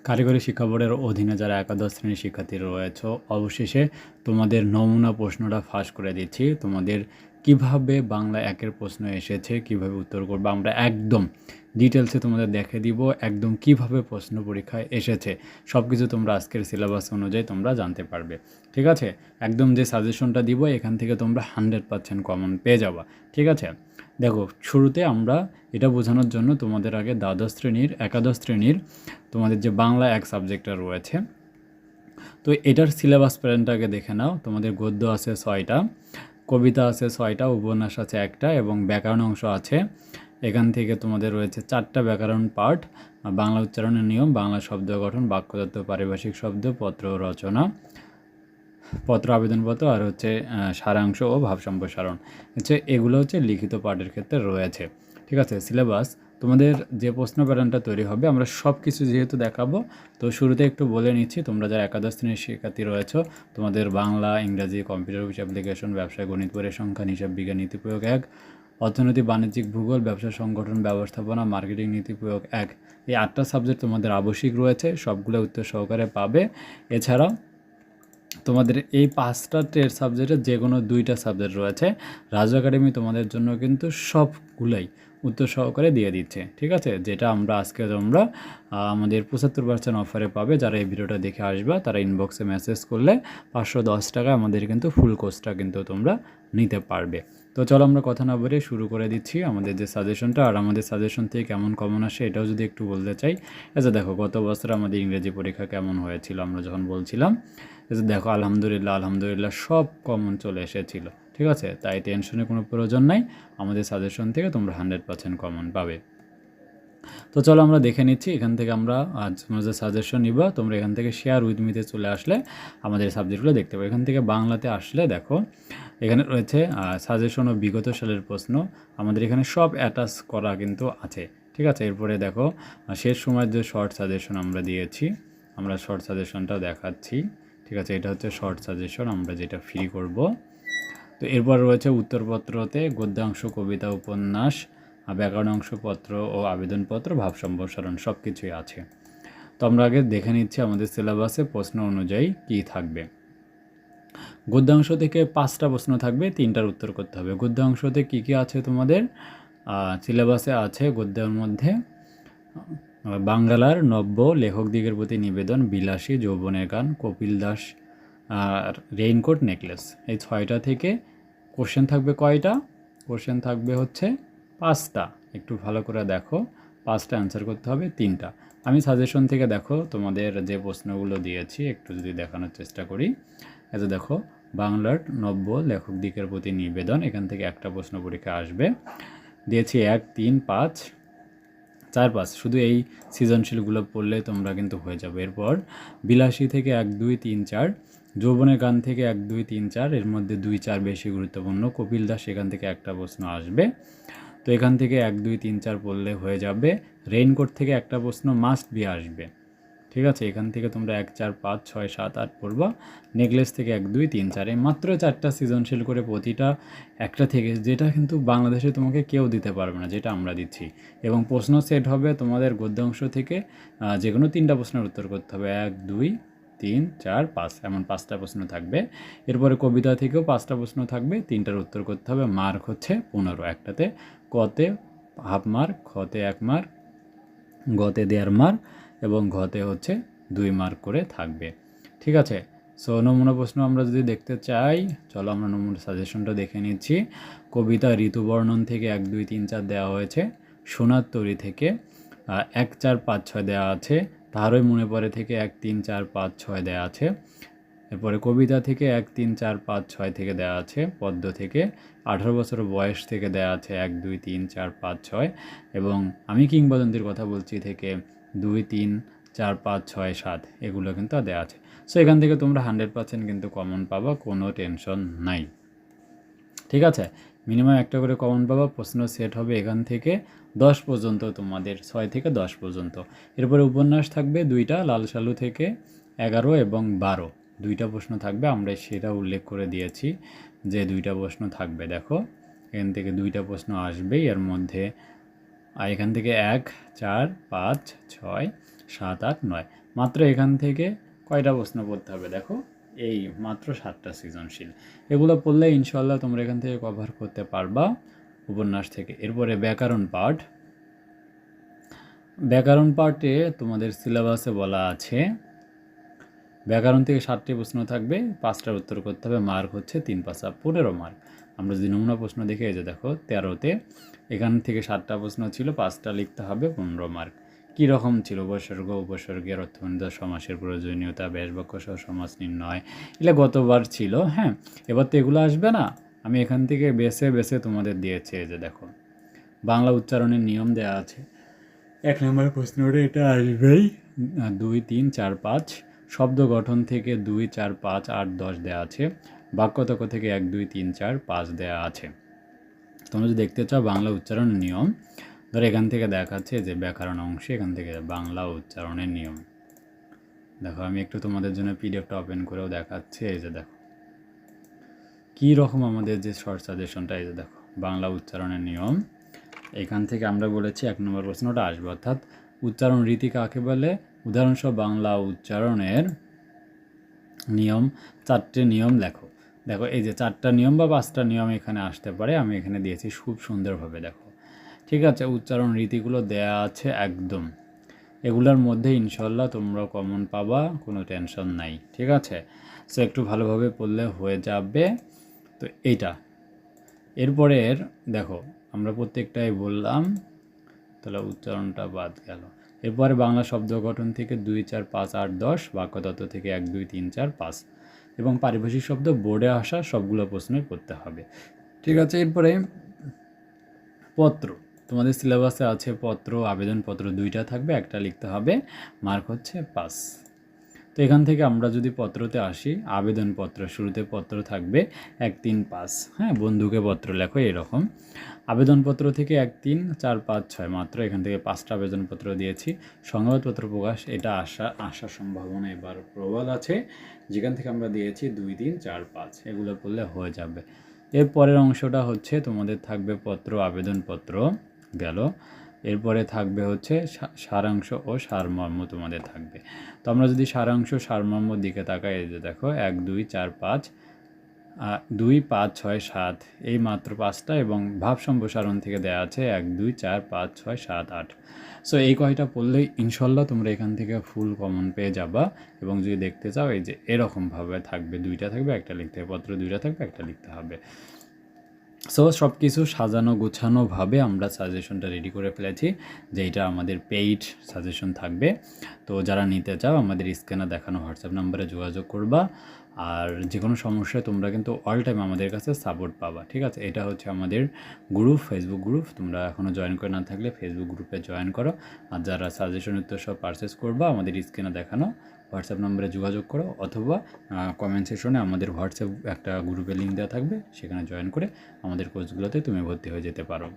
কারিগরি শিক্ষা বোর্ডের অধীনে যারা একাদশ শ্রেণীর শিক্ষার্থী রয়েছে, অবশেষে তোমাদের নমুনা প্রশ্নটা ফাঁস করে দিচ্ছি। তোমাদের কিভাবে বাংলা একের প্রশ্ন এসেছে, কিভাবে উত্তর করবে আমরা একদম ডিটেলসে তোমাদের দেখে দিব, একদম কিভাবে প্রশ্ন পরীক্ষায় এসেছে সব কিছু তোমরা আজকের সিলেবাস অনুযায়ী তোমরা জানতে পারবে। ঠিক আছে, একদম যে সাজেশনটা দিব এখান থেকে তোমরা 100% কমন পেয়ে যাবা। ঠিক আছে, দেখো শুরুতে আমরা এটা বোঝানোর জন্য তোমাদের আগে একাদশ শ্রেণীর তোমাদের যে বাংলা এক সাবজেক্টটা রয়েছে, তো এটার সিলেবাস প্ল্যানটাকে দেখে নাও। তোমাদের গদ্য আছে 6টা, কবিতা আছে 6টা, উপন্যাস আছে 1টা এবং ব্যাকরণ অংশ আছে। এখান থেকে তোমাদের রয়েছে 4টা ব্যাকরণ পার্ট, বাংলা উচ্চারণের নিয়ম, বাংলা শব্দ গঠন, বাক্যতত্ত্ব, পারিভাষিক শব্দ, পত্র রচনা, পত্র আবেদনপত্র, আর হচ্ছে সারাংশ ও ভাব সম্প্রসারণ। এগুলো হচ্ছে লিখিত পাঠের ক্ষেত্রে রয়েছে। ঠিক আছে, সিলেবাস তোমাদের যে প্রশ্ন প্যাটার্নটা তৈরি হবে আমরা সব কিছু যেহেতু দেখাবো, তো শুরুতে একটু বলে নিচ্ছি। তোমরা যারা একাদশ শ্রেণীর শিক্ষার্থী রয়েছে, তোমাদের বাংলা, ইংরাজি, কম্পিউটার অফিস অ্যাপ্লিকেশন, ব্যবসায় গণিত, পরিসংখ্যান, হিসাব বিজ্ঞান, নীতি প্রয়োগ 1, অর্থনীতি, বাণিজ্যিক, ভূগোল, ব্যবসা সংগঠন ব্যবস্থাপনা, মার্কেটিং, নীতি প্রয়োগ 1, এই 8টা সাবজেক্ট তোমাদের আবশ্যিক রয়েছে, সবগুলো উত্তর সহকারে পাবে। এছাড়া তোমাদের এই 5টা ট্রেড সাবজেক্টের যে কোনো 2টা সাবজেক্ট রয়েছে। রাজু একাডেমি তোমাদের জন্য কিন্তু সবগুলোই উত্তর সহকারে দিয়ে দিচ্ছে। ঠিক আছে, যেটা আমরা আজকে তোমরা আমাদের 75% অফারে পাবে। যারা এই ভিডিওটা দেখে আসবে তারা ইনবক্সে মেসেজ করলে 510 টাকা আমাদের কিন্তু ফুল কোর্সটা কিন্তু তোমরা নিতে পারবে। তো চলো আমরা কথা না বলে শুরু করে দিচ্ছি আমাদের যে সাজেশনটা। আর আমাদের সাজেশন থেকে কেমন কমন আসে এটাও যদি একটু বলতে চাই। দেখো গত বছর আমাদের ইংরেজি পরীক্ষা কেমন হয়েছিল আমরা যখন বলছিলাম, দেখো আলহামদুলিল্লাহ সব কমন চলে এসেছিল। ঠিক আছে, তাই টেনশনের কোনো প্রয়োজন নাই, আমাদের সাজেশন থেকে তোমরা 100% কমন পাবে। তো চলো আমরা দেখে নিচ্ছি। এখান থেকে আমরা তোমরা যে সাজেশন নিবা তোমরা এখান থেকে শেয়ার উইথ মিতে চলে আসলে আমাদের সাবজেক্টগুলো দেখতে পাবে। এখান থেকে বাংলাতে আসলে দেখো এখানে রয়েছে সাজেশন ও বিগত সালের প্রশ্ন, আমাদের এখানে সব অ্যাটাচ করা কিন্তু আছে। ঠিক আছে, এরপরে দেখো শেষ সময়ের যে শর্ট সাজেশন আমরা দিয়েছি, আমরা শর্ট সাজেশনটাও দেখাচ্ছি। ঠিক আছে, এটা হচ্ছে শর্ট সাজেশন আমরা যেটা ফ্রি করব। তো এরপর রয়েছে উত্তরপত্রতে গদ্যাংশ, কবিতা, উপন্যাস, ব্যাকরণ অংশ, পত্র ও আবেদনপত্র, ভাব সম্প্রসারণ সব কিছুই আছে। তো আমরা আগে দেখে নিচ্ছি আমাদের সিলেবাসে প্রশ্ন অনুযায়ী কী থাকবে। গদ্যাংশ থেকে 5টা প্রশ্ন থাকবে, 3টার উত্তর করতে হবে। গদ্যাংশতে কী কী আছে তোমাদের সিলেবাসে আছে? গদ্যের মধ্যে বাঙ্গালার নব্য, লেখকদিগের প্রতি নিবেদন, বিলাসী, যৌবনের গান, কপিল দাস, আর রেইনকোট নেকলেস, এই 6টা থেকে কোশ্চেন থাকবে। কয়টা কোশ্চেন থাকবে? হচ্ছে 5টা। একটু ভালো করে দেখো, 5টা অ্যান্সার করতে হবে, 3টা। আমি সাজেশন থেকে দেখো তোমাদের যে প্রশ্নগুলো দিয়েছি একটু যদি দেখানোর চেষ্টা করি। দেখো বাংলার নব্য, লেখকদিগের প্রতি নিবেদন, এখান থেকে একটা প্রশ্ন পরীক্ষা আসবে। দিয়েছি 1, 3, 5, 4, 5, শুধু এই সৃজনশীলগুলো পড়লে তোমরা কিন্তু হয়ে যাবে। এরপর বিলাসী থেকে 1, 2, 3, 4, যৌবনের গান থেকে 1, 2, 3, 4, এর মধ্যে 2, 4 বেশি গুরুত্বপূর্ণ। কপিল দাস এখান থেকে একটা প্রশ্ন আসবে, তো এখান থেকে 1, 2, 3, 4 পড়লে হয়ে যাবে। রেইনকোট থেকে একটা প্রশ্ন মাস্ট বি আসবে। ঠিক আছে, এখান থেকে তোমরা 1, 4, 5, 6, 7, 8 পড়বা। নেকলেস থেকে 1, 2, 3, 4, এই মাত্র 4টা সৃজনশীল করে প্রতিটা একটা থেকে, যেটা কিন্তু বাংলাদেশে তোমাকে কেউ দিতে পারবে না, যেটা আমরা দিচ্ছি। এবং প্রশ্ন সেট হবে তোমাদের গদ্যাংশ থেকে যে কোনো 3টা প্রশ্নের উত্তর করতে হবে। 1, 2, 3, 4, 5, এমন 5টা প্রশ্ন থাকবে। এরপরে কবিতা থেকেও 5টা প্রশ্ন থাকবে, 3টার উত্তর করতে হবে। মার্ক হচ্ছে 15, একটাতে কতে হাফ মার্ক, খতে 1 মার্ক, গতে 1.5 মার্ক এবং ঘতে হচ্ছে 2 মার্ক করে থাকবে। ঠিক আছে, সো নমুনা প্রশ্ন আমরা যদি দেখতে চাই, চলো আমরা নমুনা সাজেশনটা দেখে নিচ্ছি। কবিতা ঋতুবর্ণন থেকে 1, 2, 3, 4 দেওয়া হয়েছে। সোনার তরী থেকে 1, 4, 5, 6 দেওয়া আছে। তাহারই মনে পড়ে থেকে 1, 3, 4, 5, 6 দেওয়া আছে। এরপরে কবিতা থেকে 1, 3, 4, 5, 6 থেকে দেওয়া আছে। পদ্য থেকে 18 বছর বয়স থেকে দেওয়া আছে 1, 2, 3, 4, 5, 6, এবং আমি কিংবদন্তির কথা বলছি থেকে 2, 3, 4, 5, 6, 7 এগুলো কিন্তু দেওয়া আছে। সো এখান থেকে তোমরা 100% কিন্তু কমন পাবা, কোনো টেনশন নাই। ঠিক আছে, মিনিমাম একটা করে কমন পাবা। প্রশ্ন সেট হবে এখান থেকে 10 পর্যন্ত, তোমাদের 6 থেকে 10 পর্যন্ত। এরপরে উপন্যাস থাকবে 2টা, লাল সালু থেকে 11 এবং 12, 2টা প্রশ্ন থাকবে। আমরা সেটা উল্লেখ করে দিয়েছি যে 2টা প্রশ্ন থাকবে। দেখো এখান থেকে 2টা প্রশ্ন আসবেই এর মধ্যে। আর এখান থেকে 1, 4, 5, 6 7, 8, 9। মাত্র এখান থেকে কয়টা প্রশ্ন পড়তে হবে দেখো, এই মাত্র 7টা সৃজনশীল। এগুলো পড়লে ইনশাল্লাহ তোমরা এখান থেকে কভার করতে পারবা উপন্যাস থেকে। এরপরে ব্যাকরণ পার্ট। ব্যাকরণ পার্টে তোমাদের সিলেবাসে বলা আছে ব্যাকরণ থেকে 7টি প্রশ্ন থাকবে, 5টার উত্তর করতে হবে, মার্ক হচ্ছে 3 5 15 মার্ক। আমরা যদি নমুনা প্রশ্ন দেখে এই যে দেখো 13তে এখান থেকে 7টা প্রশ্ন ছিল, 5টা লিখতে হবে, 15 মার্ক। কী রকম ছিল? উপসর্গ, উপসর্গের অর্থবন্ধ, সমাসের প্রয়োজনীয়তা, ব্যাসবাক্য সহ সমাস নির্ণয়, এগুলো গতবার ছিল। হ্যাঁ, এবার তো এগুলো আসবে না, আমি এখান থেকে বেছে বেছে তোমাদের দিয়েছি। এই যে দেখো বাংলা উচ্চারণের নিয়ম দেওয়া আছে, 1 নম্বর প্রশ্নটা এটা আসবেই। 2, 3, 4, 5 শব্দ গঠন থেকে 2, 4, 5, 8, 10 দেওয়া আছে। বাক্যতক থেকে 1, 2, 3, 4, 5 দেওয়া আছে। তোমরা যদি দেখতে চাও বাংলা উচ্চারণের নিয়ম, ধরো এখান থেকে দেখাচ্ছে যে ব্যাকরণ অংশে, এখান থেকে বাংলা উচ্চারণের নিয়ম। দেখো আমি একটু তোমাদের জন্য পিডিএফটা ওপেন করেও দেখাচ্ছি। এই যে দেখো কী রকম আমাদের যে শর্ট সাজেশনটা, এই যে দেখো বাংলা উচ্চারণের নিয়ম। এখান থেকে আমরা বলেছি 1 নম্বর প্রশ্নটা আসবে, অর্থাৎ উচ্চারণ রীতি কাকে বলে। উদাহরণসহ বাংলা উচ্চারণের নিয়ম, 4টে নিয়ম লেখো। দেখো এই যে 4টা নিয়ম বা 5টা নিয়ম এখানে আসতে পারে, আমি এখানে দিয়েছি খুব সুন্দরভাবে। দেখো ঠিক আছে, উচ্চারণ রীতিগুলো দেয়া আছে একদম, এগুলোর মধ্যে ইনশাল্লাহ তোমরা কমন পাবা, কোনো টেনশন নাই। ঠিক আছে, সো একটু ভালোভাবে পড়লে হয়ে যাবে। তো এইটা এরপরের দেখো আমরা প্রত্যেকটাই বললাম, তাহলে উচ্চারণটা বাদ গেল। এরপরে বাংলা শব্দ গঠন থেকে 2, 4, 5, 8, 10, বাক্যতত্ত্ব থেকে 1, 2, 3, 4, 5 এবং পারিভাষিক শব্দ বোর্ডে আসা সবগুলো প্রশ্নই পড়তে হবে। ঠিক আছে, এরপরে পত্র। তোমাদের সিলেবাসে আছে পত্র, আবেদনপত্র 2টা থাকবে, 1টা লিখতে হবে, মার্ক হচ্ছে 5। তো এখান থেকে আমরা যদি পত্রতে আসি, আবেদনপত্র শুরুতে পত্র থাকবে 1, 3, 5। হ্যাঁ, বন্ধুকে পত্র লেখো এরকম। আবেদনপত্র থেকে 1, 3, 4, 5, 6 মাত্র এখান থেকে 5টা আবেদনপত্র দিয়েছি। সংবাদপত্র প্রকাশ এটা আসার সম্ভাবনা এবার প্রবল আছে, যেখান থেকে আমরা দিয়েছি 2, 3, 4, 5। এগুলো করলে হয়ে যাবে। এর পরের অংশটা হচ্ছে তোমাদের থাকবে পত্র, আবেদনপত্র গেল। এরপরে থাকবে হচ্ছে সারাংশ ও সারমর্ম তোমাদের থাকবে। তো আমরা যদি সারাংশ সারমর্মর দিকে তাকাই, এই যে দেখো 1, 2, 4, 5, 2, 5, 6, 7 এই মাত্র 5টা, এবং ভাব সম্প্রসারণ থেকে দেওয়া আছে 1, 2, 4, 5, 6, 7, 8। সো এই কয়টা পড়লেই ইনশাল্লাহ তোমরা এখান থেকে ফুল কমন পেয়ে যাবা। এবং যদি দেখতে চাও এই যে এরকমভাবে থাকবে, 2টা থাকবে, 1টা লিখতে হবে, পত্র 2টা থাকবে, 1টা লিখতে হবে। সো সব কিছু সাজানো গোছানোভাবে আমরা সাজেশনটা রেডি করে ফেলেছি, যেটা আমাদের পেইড সাজেশন থাকবে। তো যারা নিতে চাও আমাদের স্ক্রিনে দেখানো হোয়াটসঅ্যাপ নাম্বারে যোগাযোগ করবা। আর যে কোনো সমস্যায় তোমরা কিন্তু অল টাইম আমাদের কাছে সাপোর্ট পাবা। ঠিক আছে, এটা হচ্ছে আমাদের গ্রুপ, ফেসবুক গ্রুপ। তোমরা এখনও জয়েন করে না থাকলে ফেসবুক গ্রুপে জয়েন করো। আর যারা সাজেশন উত্তর সব পারচেস করবা, আমাদের স্ক্রিনে দেখানো হোয়াটসঅ্যাপ নম্বরে যোগাযোগ করো, অথবা কমেন্ট সেকশনে আমাদের হোয়াটসঅ্যাপ একটা গ্রুপের লিঙ্ক দেওয়া থাকবে, সেখানে জয়েন করে আমাদের কোর্সগুলোতে তুমি ভর্তি হয়ে যেতে পারো।